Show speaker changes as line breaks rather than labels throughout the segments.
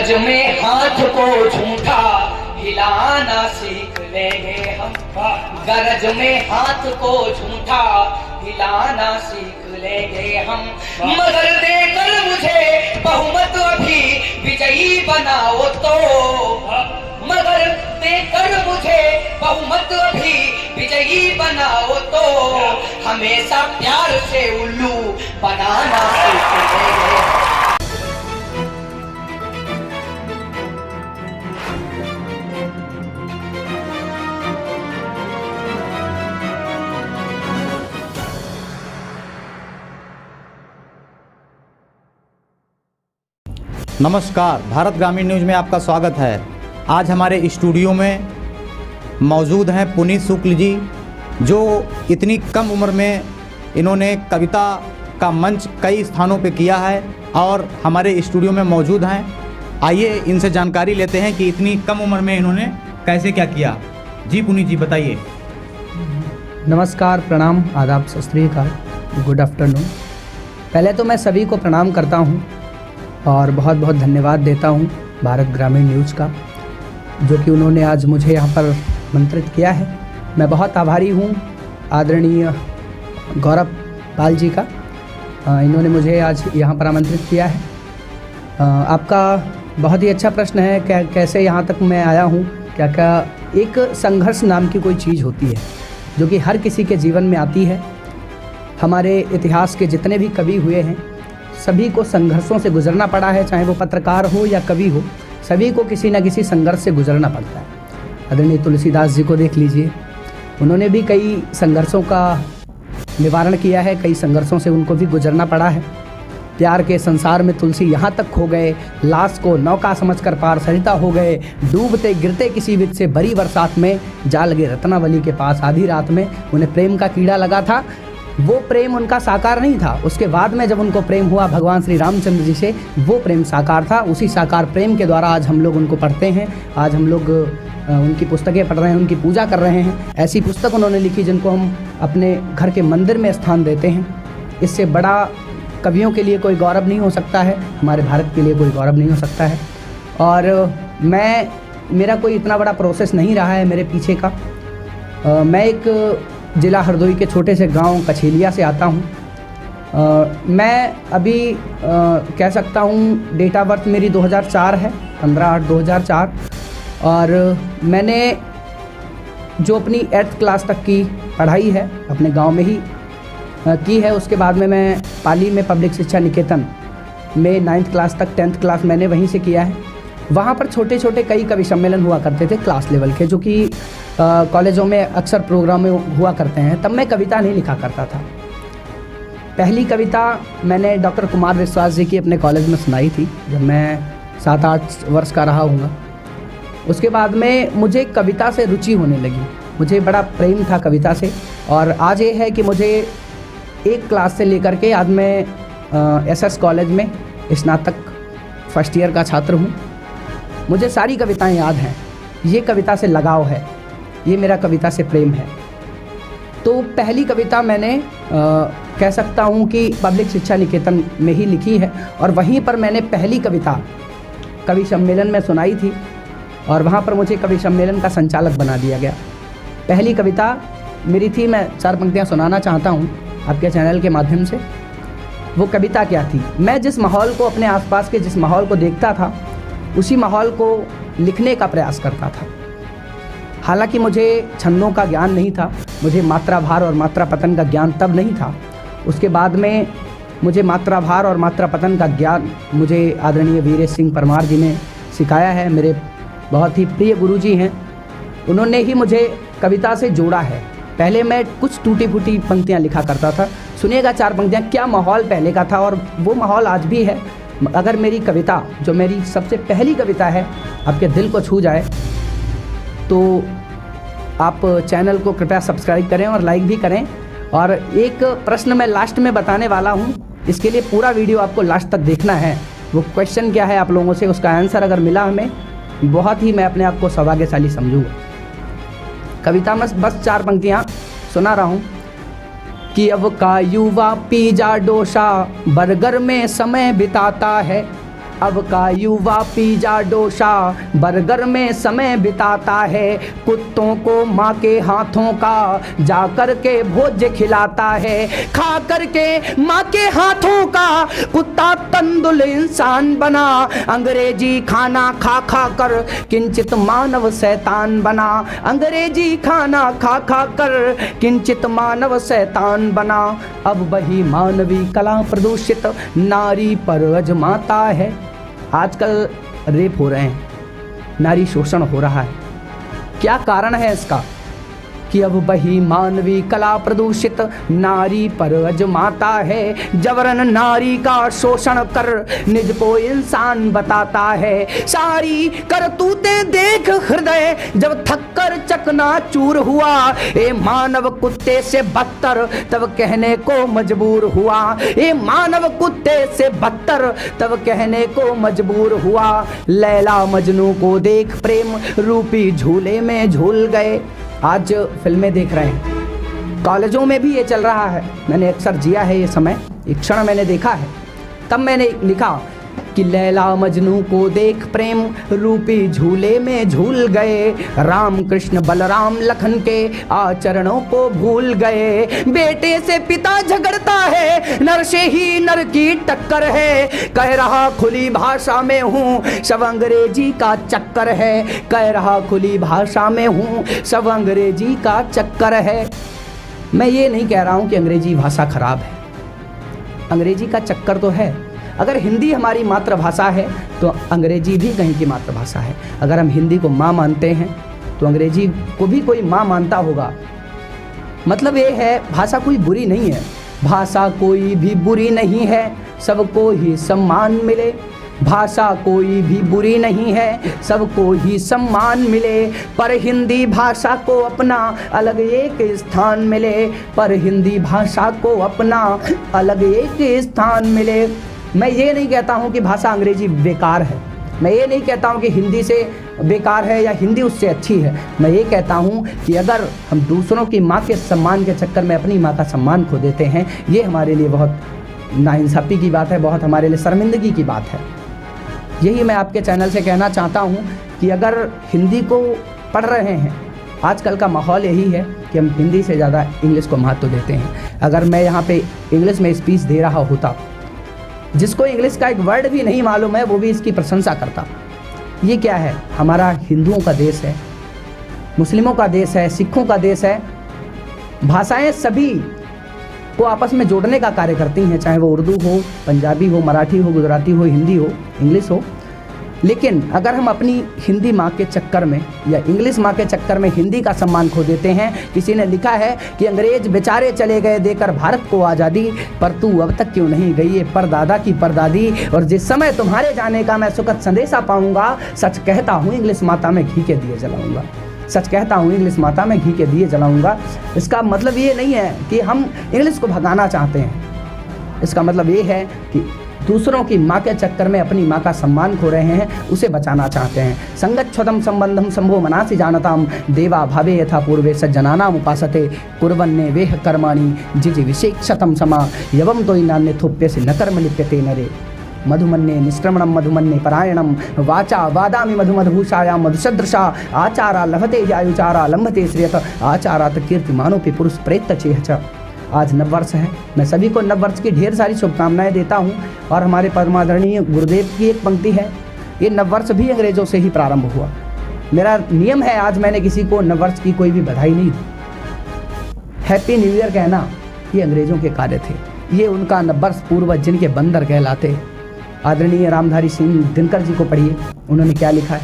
गरज में हाथ को झूठा हिलाना सीख लेंगे हम। गरज में हाथ को झूठा हिलाना सीख लेंगे हम। मगर देकर मुझे बहुमत अभी विजयी बनाओ तो, मगर देकर मुझे बहुमत अभी विजयी बनाओ तो, हमेशा प्यार से उल्लू बनाना सीख लेंगे।
नमस्कार, भारत ग्रामीण न्यूज़ में आपका स्वागत है। आज हमारे स्टूडियो में मौजूद हैं पुनीत शुक्ल जी, जो इतनी कम उम्र में इन्होंने कविता का मंच कई स्थानों पे किया है और हमारे स्टूडियो में मौजूद हैं। आइए इनसे जानकारी लेते हैं कि इतनी कम उम्र में इन्होंने कैसे क्या किया। जी पुनीत जी बताइए।
नमस्कार, प्रणाम, आदाब, सत श्री अकाल, गुड आफ्टरनून। पहले तो मैं सभी को प्रणाम करता हूं और बहुत बहुत धन्यवाद देता हूं भारत ग्रामीण न्यूज़ का, जो कि उन्होंने आज मुझे यहां पर आमंत्रित किया है। मैं बहुत आभारी हूं आदरणीय गौरव पाल जी का, इन्होंने मुझे आज यहां पर आमंत्रित किया है। आपका बहुत ही अच्छा प्रश्न है, कैसे यहां तक मैं आया हूं। क्या एक संघर्ष नाम की कोई चीज़ होती है जो कि हर किसी के जीवन में आती है। हमारे इतिहास के जितने भी कवि हुए हैं, सभी को संघर्षों से गुजरना पड़ा है, चाहे वो पत्रकार हो या कवि हो, सभी को किसी न किसी संघर्ष से गुजरना पड़ता है। आदरणीय तुलसीदास जी को देख लीजिए, उन्होंने भी कई संघर्षों का निवारण किया है, कई संघर्षों से उनको भी गुजरना पड़ा है। प्यार के संसार में तुलसी यहाँ तक खो गए, लाश को नौका समझकर पार सरिता हो गए, डूबते गिरते किसी विध से भरी बरसात में, जा लगे रत्नावली के पास आधी रात में। उन्हें प्रेम का कीड़ा लगा था, वो प्रेम उनका साकार नहीं था। उसके बाद में जब उनको प्रेम हुआ भगवान श्री रामचंद्र जी से, वो प्रेम साकार था। उसी साकार प्रेम के द्वारा आज हम लोग उनको पढ़ते हैं, आज हम लोग उनकी पुस्तकें पढ़ रहे हैं, उनकी पूजा कर रहे हैं। ऐसी पुस्तक उन्होंने लिखी जिनको हम अपने घर के मंदिर में स्थान देते हैं। इससे बड़ा कवियों के लिए कोई गौरव नहीं हो सकता है, हमारे भारत के लिए कोई गौरव नहीं हो सकता है। और मेरा कोई इतना बड़ा प्रोसेस नहीं रहा है मेरे पीछे का। मैं एक ज़िला हरदोई के छोटे से गांव कछेलिया से आता हूं। मैं अभी कह सकता हूं डेट ऑफ बर्थ मेरी 2004 है, 15/8/2004। और मैंने जो अपनी 8th क्लास तक की पढ़ाई है अपने गांव में ही की है। उसके बाद में मैं पाली में पब्लिक शिक्षा निकेतन में 9th क्लास तक, 10th क्लास मैंने वहीं से किया है। वहाँ पर छोटे छोटे कई कवि सम्मेलन हुआ करते थे क्लास लेवल के, जो कि कॉलेजों में अक्सर प्रोग्राम में हुआ करते हैं। तब मैं कविता नहीं लिखा करता था। पहली कविता मैंने डॉक्टर कुमार विश्वास जी की अपने कॉलेज में सुनाई थी जब मैं 7-8 वर्ष का रहा हूँगा। उसके बाद में मुझे कविता से रुचि होने लगी, मुझे बड़ा प्रेम था कविता से। और आज ये है कि मुझे 1 क्लास से लेकर के आज मैं SS कॉलेज में स्नातक फर्स्ट ईयर का छात्र हूँ। मुझे सारी कविताएं याद हैं। ये कविता से लगाव है, ये मेरा कविता से प्रेम है। तो पहली कविता मैंने कह सकता हूँ कि पब्लिक शिक्षा निकेतन में ही लिखी है, और वहीं पर मैंने पहली कविता कवि सम्मेलन में सुनाई थी, और वहाँ पर मुझे कवि सम्मेलन का संचालक बना दिया गया। पहली कविता मेरी थी, मैं 4 पंक्तियाँ सुनाना चाहता हूँ आपके चैनल के माध्यम से। वो कविता क्या थी? मैं जिस माहौल को, अपने आसपास के जिस माहौल को देखता था, उसी माहौल को लिखने का प्रयास करता था। हालांकि मुझे छंदों का ज्ञान नहीं था, मुझे मात्रा भार और मात्रा पतन का ज्ञान तब नहीं था। उसके बाद में मुझे मात्रा भार और मात्रा पतन का ज्ञान मुझे आदरणीय वीरेश सिंह परमार जी ने सिखाया है। मेरे बहुत ही प्रिय गुरुजी हैं, उन्होंने ही मुझे कविता से जोड़ा है। पहले मैं कुछ टूटी फूटी पंक्तियाँ लिखा करता था। सुनिएगा 4 पंक्तियाँ, क्या माहौल पहले का था और वो माहौल आज भी है। अगर मेरी कविता, जो मेरी सबसे पहली कविता है, आपके दिल को छू जाए तो आप चैनल को कृपया सब्सक्राइब करें और लाइक भी करें। और एक प्रश्न मैं लास्ट में बताने वाला हूँ, इसके लिए पूरा वीडियो आपको लास्ट तक देखना है। वो क्वेश्चन क्या है आप लोगों से, उसका आंसर अगर मिला हमें, बहुत ही मैं अपने आप को सौभाग्यशाली समझूंगा। कविता में बस 4 पंक्तियाँ सुना रहा हूँ कि अब का युवा पिज़्ज़ा डोसा बर्गर में समय बिताता है, अब का युवा पिज्जा डोसा बर्गर में समय बिताता है, कुत्तों को माँ के हाथों का जा कर के भोज्य खिलाता है। खा कर के माँ के हाथों का कुत्ता तंदुल इंसान बना, अंग्रेजी खाना खा खा कर किंचित मानव शैतान बना। अंग्रेजी खाना खा खा कर किंचित मानव शैतान बना। अब वही मानवी कला प्रदूषित नारी पर अजमाता है। आजकल रेप हो रहे हैं, नारी शोषण हो रहा है। क्या कारण है इसका? कि अब वही मानवी कला प्रदूषित नारी पर अजमाता है। जबरन नारी का शोषण कर निज को इंसान बताता है। सारी करतूतें देख हृदय जब थककर चकनाचूर हुआ, ए मानव कुत्ते से बदतर तब कहने को मजबूर हुआ। ए मानव कुत्ते से बदतर तब कहने को मजबूर हुआ। लैला मजनू को देख प्रेम रूपी झूले में झूल गए। आज फिल्में देख रहे हैं, कॉलेजों में भी ये चल रहा है। मैंने अक्सर जिया है ये समय, एक क्षण मैंने देखा है। तब मैंने लिखा कि लैला मजनू को देख प्रेम रूपी झूले में झूल गए। राम कृष्ण बलराम लखन के आचरणों को भूल गए। बेटे से पिता झगड़ता है, नर से ही नर की टक्कर है। कह रहा खुली भाषा में हूँ, सब अंग्रेजी का चक्कर है। कह रहा खुली भाषा में हूँ, सब अंग्रेजी का चक्कर है। मैं ये नहीं कह रहा हूँ कि अंग्रेजी भाषा खराब है, अंग्रेजी का चक्कर तो है। अगर हिंदी हमारी मातृभाषा है तो अंग्रेजी भी कहीं की मातृभाषा है। अगर हम हिंदी को माँ मानते हैं तो अंग्रेजी को भी कोई माँ मानता होगा। मतलब ये है, भाषा कोई बुरी नहीं है, भाषा कोई भी बुरी नहीं है, सबको ही सम्मान मिले। भाषा कोई भी बुरी नहीं है, सबको ही सम्मान मिले। पर हिंदी भाषा को अपना अलग एक स्थान मिले। पर हिंदी भाषा को अपना अलग एक स्थान मिले। मैं ये नहीं कहता हूँ कि भाषा अंग्रेजी बेकार है, मैं ये नहीं कहता हूँ कि हिंदी से बेकार है या हिंदी उससे अच्छी है। मैं ये कहता हूँ कि अगर हम दूसरों की माँ के सम्मान के चक्कर में अपनी माँ का सम्मान खो देते हैं, ये हमारे लिए बहुत नाइंसाफ़ी की बात है, बहुत हमारे लिए शर्मिंदगी की बात है। यही मैं आपके चैनल से कहना चाहता हूँ कि अगर हिंदी को पढ़ रहे हैं, आजकल का माहौल यही है कि हम हिंदी से ज़्यादा इंग्लिश को महत्व देते हैं। अगर मैं यहाँ पे इंग्लिश में स्पीच दे रहा होता, जिसको इंग्लिश का एक वर्ड भी नहीं मालूम है वो भी इसकी प्रशंसा करता। ये क्या है? हमारा हिंदुओं का देश है, मुस्लिमों का देश है, सिखों का देश है। भाषाएं सभी को आपस में जोड़ने का कार्य करती हैं, चाहे वो उर्दू हो, पंजाबी हो, मराठी हो, गुजराती हो, हिंदी हो, इंग्लिश हो। लेकिन अगर हम अपनी हिंदी माँ के चक्कर में या इंग्लिश माँ के चक्कर में हिंदी का सम्मान खो देते हैं। किसी ने लिखा है कि अंग्रेज बेचारे चले गए देकर भारत को आज़ादी, पर तू अब तक क्यों नहीं गई है परदादा की परदादी। और जिस समय तुम्हारे जाने का मैं सुखद संदेशा पाऊंगा, सच कहता हूँ इंग्लिश माता में घी के दिए जलाऊंगा। सच कहता हूँ इंग्लिश माता में घी के दिए जलाऊंगा। इसका मतलब ये नहीं है कि हम इंग्लिश को भगाना चाहते हैं। इसका मतलब ये है कि दूसरों की माँ के चक्कर में अपनी माँ का सम्मान खो रहे हैं, उसे बचाना चाहते हैं। संगच्छतम संबंधम संभो मनासि जानताम देवा भावे यथा पूर्वे सज्जनानाम उपासते कुर्वन्ने वेह कर्माणि जिजि विशेक्षतम समा यवम तो नान्य थोप्यसे न कर्म लिप्यते नरे मधुमन्ये निष्क्रमणम मधुमन्ये परायणम वाचा वादामि मधुमधुभूषायां मधुसदृशा आचारा लभते यायुचारा लंभते श्रियत आचारात कीर्तिमानोपि पुरुष प्रेत चेह च। आज नववर्ष है, मैं सभी को नववर्ष की ढेर सारी शुभकामनाएं देता हूं। और हमारे परमादरणीय गुरुदेव की एक पंक्ति है, ये नववर्ष भी अंग्रेज़ों से ही प्रारंभ हुआ। मेरा नियम है, आज मैंने किसी को नववर्ष की कोई भी बधाई नहीं दी। हैप्पी न्यू ईयर कहना ये अंग्रेज़ों के कार्य थे, ये उनका नववर्ष पूर्वज जिनके बंदर कहलाते। आदरणीय रामधारी सिंह दिनकर जी को पढ़िए, उन्होंने क्या लिखा है।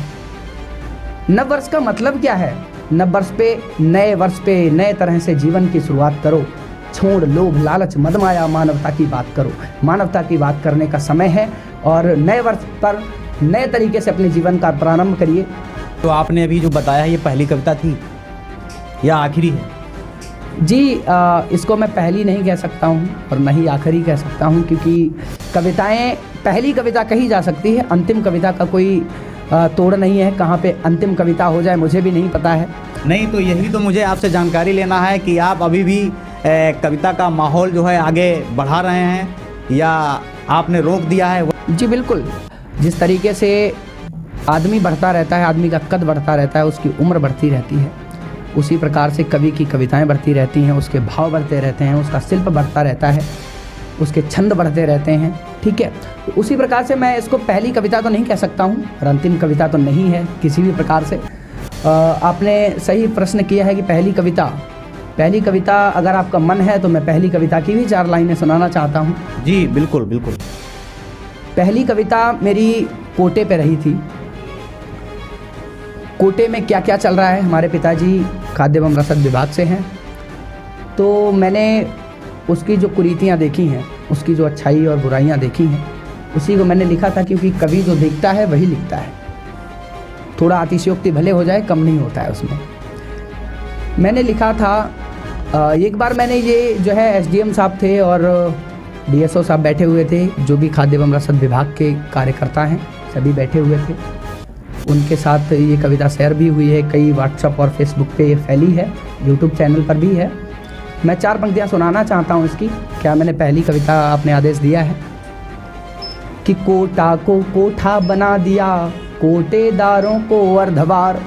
नववर्ष का मतलब क्या है? नववर्ष पे, नए वर्ष पे नए तरह से जीवन की शुरुआत करो। छोड़ लोभ लालच मदमाया, मानवता की बात करो। मानवता की बात करने का समय है और नए वर्ष पर नए तरीके से अपने जीवन का प्रारंभ करिए।
तो आपने अभी जो बताया ये पहली कविता थी या आखिरी है?
जी इसको मैं पहली नहीं कह सकता हूँ और न ही आखिरी कह सकता हूँ, क्योंकि कविताएं पहली कविता कही जा सकती है, अंतिम कविता का कोई तोड़ नहीं है। कहाँ पे अंतिम कविता हो जाए मुझे भी नहीं पता है।
नहीं, तो यही तो मुझे आपसे जानकारी लेना है कि आप अभी भी कविता का माहौल जो है आगे बढ़ा रहे हैं या आपने रोक दिया है?
जी बिल्कुल, जिस तरीके से आदमी बढ़ता रहता है, आदमी का कद बढ़ता रहता है, उसकी उम्र बढ़ती रहती है, उसी प्रकार से कवि की कविताएं बढ़ती रहती हैं, उसके भाव बढ़ते रहते हैं, उसका शिल्प बढ़ता रहता है, उसके छंद बढ़ते रहते हैं। ठीक है, तो उसी प्रकार से मैं इसको पहली कविता तो नहीं कह सकता हूँ और अंतिम कविता तो नहीं है किसी भी प्रकार से। आपने सही प्रश्न किया है कि पहली कविता अगर आपका मन है तो मैं पहली कविता की भी 4 लाइनें सुनाना चाहता हूँ।
जी बिल्कुल बिल्कुल।
पहली कविता मेरी कोटे पे रही थी। कोटे में क्या क्या चल रहा है, हमारे पिताजी खाद्य एवं रसद विभाग से हैं, तो मैंने उसकी जो कुरीतियाँ देखी हैं, उसकी जो अच्छाई और बुराइयाँ देखी हैं, उसी को मैंने लिखा था, क्योंकि कवि जो देखता है वही लिखता है। थोड़ा अतिशयोक्ति भले हो जाए, कम नहीं होता है उसमें। मैंने लिखा था, एक बार मैंने ये जो है एसडीएम साहब थे और डीएसओ साहब बैठे हुए थे, जो भी खाद्य एवं रसद विभाग के कार्यकर्ता हैं, सभी बैठे हुए थे। उनके साथ ये कविता शेयर भी हुई है, कई व्हाट्सएप और फेसबुक पे ये फैली है, यूट्यूब चैनल पर भी है। मैं 4 पंक्तियाँ सुनाना चाहता हूँ इसकी। क्या मैंने पहली कविता आपने आदेश दिया है कि कोटा को कोठा बना दिया, कोटेदारों को अर्धवार,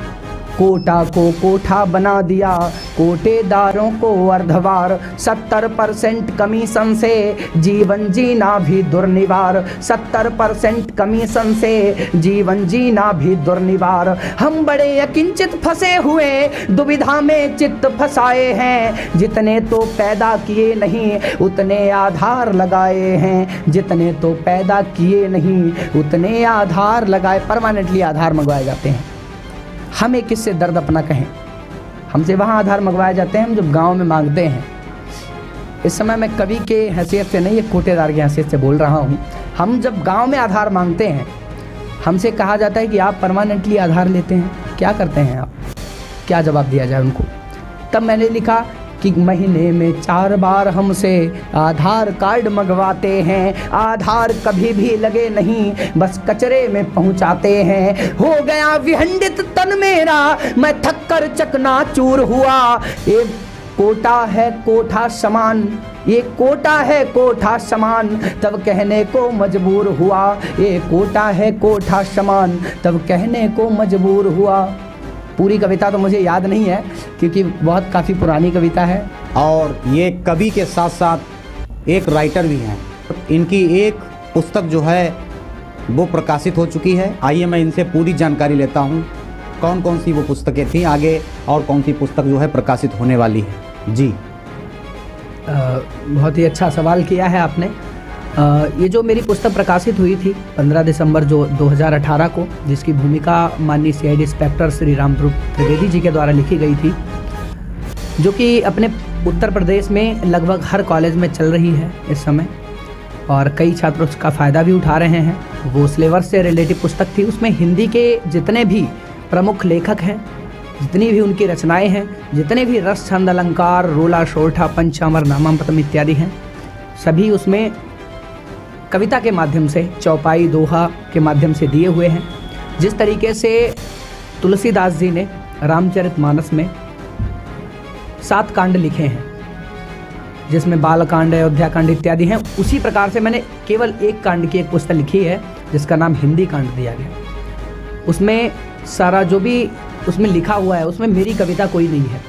कोटा को कोठा बना दिया, कोटेदारों को अर्धवार, 70% कमीशन से जीवन जीना भी दुर्निवार, 70% कमीशन से जीवन जीना भी दुर्निवार। हम बड़े अकिंचित फंसे हुए दुविधा में चित्त फंसाए हैं, जितने तो पैदा किए नहीं उतने आधार लगाए हैं, जितने तो पैदा किए नहीं उतने आधार लगाए। परमानेंटली आधार मंगवाए जाते हैं। हमें किससे दर्द अपना कहें, हमसे वहाँ आधार मंगवाए जाते हैं हम जब गांव में मांगते हैं। इस समय मैं कवि के हैसियत से नहीं, एक कोटेदार की हैसियत से बोल रहा हूँ। हम जब गांव में आधार मांगते हैं, हमसे कहा जाता है कि आप परमानेंटली आधार लेते हैं, क्या करते हैं आप, क्या जवाब दिया जाए उनको। तब मैंने लिखा कि महीने में 4 बार हमसे आधार कार्ड मंगवाते हैं, आधार कभी भी लगे नहीं, बस कचरे में पहुंचाते हैं। हो गया विहंडित तन मेरा, मैं थक कर चकनाचूर हुआ। ये कोटा है कोठा समान, ये कोटा है कोठा समान, तब कहने को मजबूर हुआ। ये कोटा है कोठा समान, तब कहने को मजबूर हुआ। पूरी कविता तो मुझे याद नहीं है क्योंकि बहुत काफ़ी पुरानी कविता है।
और ये कवि के साथ साथ एक राइटर भी हैं। इनकी एक पुस्तक जो है वो प्रकाशित हो चुकी है। आइए मैं इनसे पूरी जानकारी लेता हूँ, कौन कौन सी वो पुस्तकें थी आगे और कौन सी पुस्तक जो है प्रकाशित होने वाली है। जी
बहुत ही अच्छा सवाल किया है आपने। ये जो मेरी पुस्तक प्रकाशित हुई थी 15 दिसंबर जो 2018 को, जिसकी भूमिका माननीय CID इंस्पेक्टर श्री रामध्रुव त्रिवेदी जी के द्वारा लिखी गई थी, जो कि अपने उत्तर प्रदेश में लगभग हर कॉलेज में चल रही है इस समय और कई छात्र उसका फ़ायदा भी उठा रहे हैं। वो सिलेबस से रिलेटिव पुस्तक थी। उसमें हिंदी के जितने भी प्रमुख लेखक हैं, जितनी भी उनकी रचनाएँ हैं, जितने भी रस छंद अलंकार, रोला शोरठा, पंचामर, नामामृतम इत्यादि हैं, सभी उसमें कविता के माध्यम से, चौपाई दोहा के माध्यम से दिए हुए हैं। जिस तरीके से तुलसीदास जी ने रामचरितमानस में 7 कांड लिखे हैं, जिसमें बालकांड, अयोध्याकांड इत्यादि हैं, उसी प्रकार से मैंने केवल 1 कांड की एक पुस्तक लिखी है जिसका नाम हिंदी कांड दिया गया। उसमें सारा जो भी उसमें लिखा हुआ है, उसमें मेरी कविता कोई नहीं है,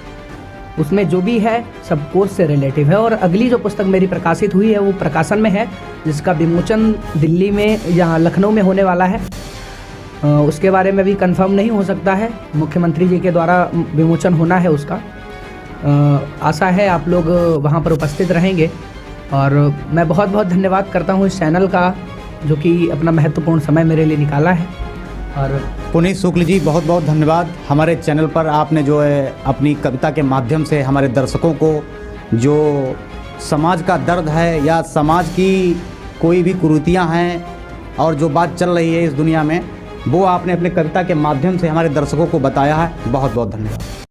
उसमें जो भी है सब कोर्स से रिलेटिव है। और अगली जो पुस्तक मेरी प्रकाशित हुई है वो प्रकाशन में है, जिसका विमोचन दिल्ली में या लखनऊ में होने वाला है। उसके बारे में भी कंफर्म नहीं हो सकता है, मुख्यमंत्री जी के द्वारा विमोचन होना है उसका। आशा है आप लोग वहाँ पर उपस्थित रहेंगे और मैं बहुत बहुत धन्यवाद करता हूँ इस चैनल का, जो कि अपना महत्वपूर्ण समय मेरे लिए निकाला है। और
पुनीत शुक्ल जी, बहुत बहुत धन्यवाद। हमारे चैनल पर आपने जो है अपनी कविता के माध्यम से हमारे दर्शकों को जो समाज का दर्द है या समाज की कोई भी कुरीतियाँ हैं और जो बात चल रही है इस दुनिया में, वो आपने अपने कविता के माध्यम से हमारे दर्शकों को बताया है। बहुत बहुत धन्यवाद।